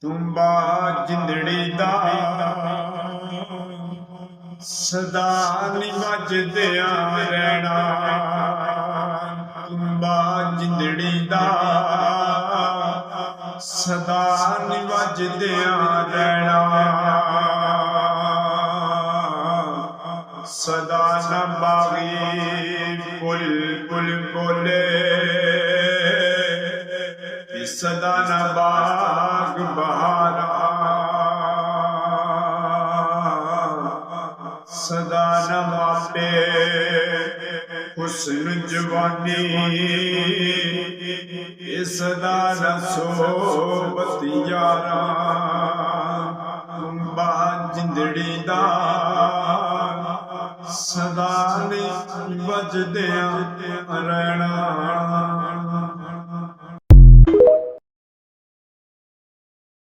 ਕੁੰਬਾ ਜਿੰਦੜੀ ਦਾ ਸਦਾ ਨੀ ਵੱਜਦਿਆਂ ਰਹਿਣਾ। ਕੁੰਬਾ ਜਿੰਦੜੀ ਦਾ ਸਦਾ ਨੀ ਵੱਜਦਿਆਂ ਰਹਿਣਾ। ਸਦਾ ਨਾ ਬਾਗੀ ਬੁਲਬੁਲ ਬੋਲੇ, ਸਦਾ ਨਾ ਬਾਗ ਬਹਾਰਾ। ਸਦਾ ਨਾ ਮਾਪੇ ਹੁਸਨ ਜਵਾਨੀ, ਸਦਾ ਨਾ ਸੋਬਤ ਯਾਰਾ। ਕੁੰਬਾ ਜਿੰਦੜੀ ਦਾ ਸਦਾ ਨੀ ਵੱਜਦਿਆਂ ਰਹਿਣਾ।